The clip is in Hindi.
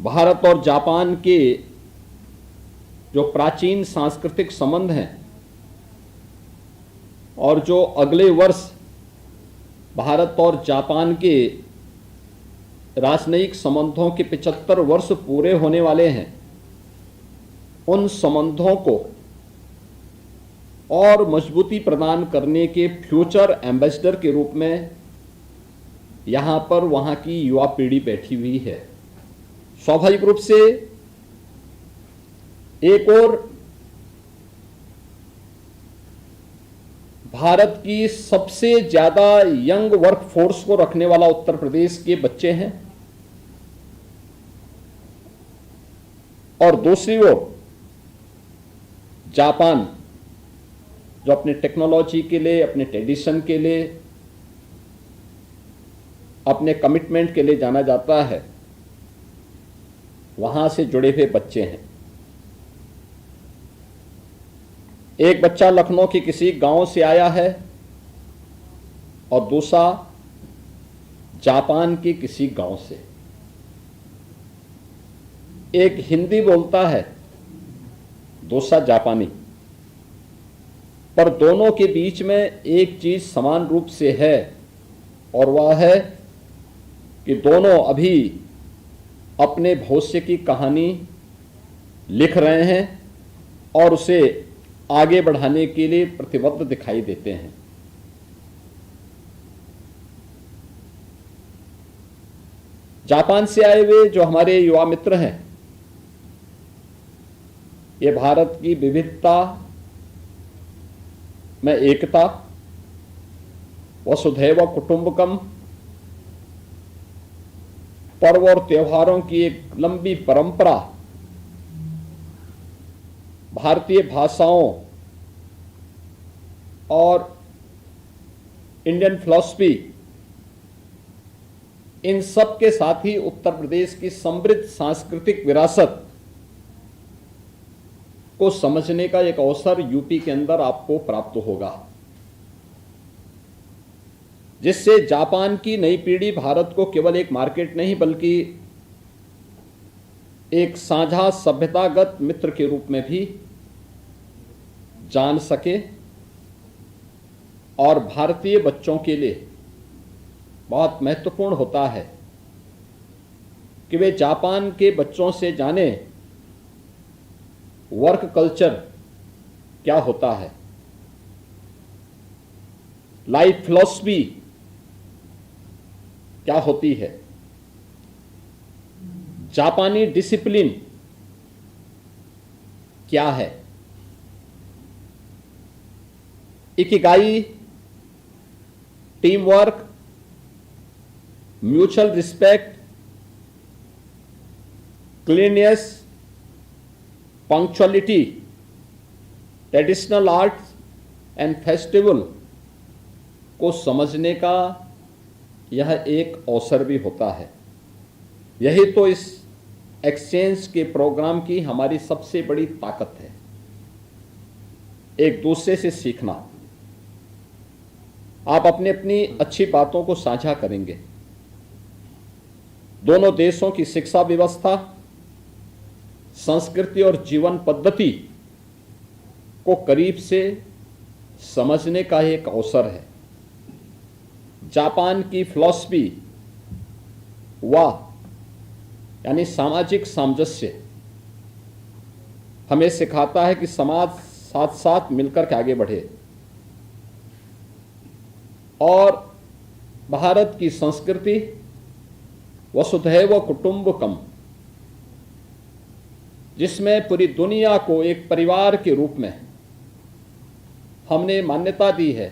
भारत और जापान के जो प्राचीन सांस्कृतिक संबंध हैं और जो अगले वर्ष भारत और जापान के राजनयिक संबंधों के 75 वर्ष पूरे होने वाले हैं, उन संबंधों को और मजबूती प्रदान करने के फ्यूचर एम्बेसडर के रूप में यहाँ पर वहाँ की युवा पीढ़ी बैठी हुई है। स्वाभाविक रूप से एक और भारत की सबसे ज्यादा यंग वर्कफोर्स को रखने वाला उत्तर प्रदेश के बच्चे हैं, और दूसरी ओर जापान जो अपने टेक्नोलॉजी के लिए, अपने ट्रेडिशन के लिए, अपने कमिटमेंट के लिए जाना जाता है, वहां से जुड़े हुए बच्चे हैं। एक बच्चा लखनऊ के किसी गांव से आया है और दूसरा जापान के किसी गांव से। एक हिंदी बोलता है, दूसरा जापानी, पर दोनों के बीच में एक चीज समान रूप से है, और वह है कि दोनों अभी अपने भविष्य की कहानी लिख रहे हैं और उसे आगे बढ़ाने के लिए प्रतिबद्ध दिखाई देते हैं। जापान से आए हुए जो हमारे युवा मित्र हैं, ये भारत की विविधता में एकता, वसुधैव कुटुंबकम, पर्व और त्योहारों की एक लंबी परंपरा, भारतीय भाषाओं और इंडियन फिलॉसफी, इन सब के साथ ही उत्तर प्रदेश की समृद्ध सांस्कृतिक विरासत को समझने का एक अवसर यूपी के अंदर आपको प्राप्त होगा, जिससे जापान की नई पीढ़ी भारत को केवल एक मार्केट नहीं बल्कि एक साझा सभ्यतागत मित्र के रूप में भी जान सके, और भारतीय बच्चों के लिए बहुत महत्वपूर्ण होता है कि वे जापान के बच्चों से जाने वर्क कल्चर क्या होता है, लाइफ फिलॉसफी क्या होती है, जापानी डिसिप्लिन क्या है, ikigai, team work, mutual respect, cleanliness, punctuality, traditional arts and festival को समझने का यह एक अवसर भी होता है। यही तो इस एक्सचेंज के प्रोग्राम की हमारी सबसे बड़ी ताकत है, एक दूसरे से सीखना। आप अपनी अपनी अच्छी बातों को साझा करेंगे। दोनों देशों की शिक्षा व्यवस्था, संस्कृति और जीवन पद्धति को करीब से समझने का एक अवसर है। जापान की फिलॉसफी यानी सामाजिक सामंजस्य हमें सिखाता है कि समाज साथ साथ मिलकर के आगे बढ़े, और भारत की संस्कृति वसुधैव कुटुंबकम, जिसमें पूरी दुनिया को एक परिवार के रूप में हमने मान्यता दी है,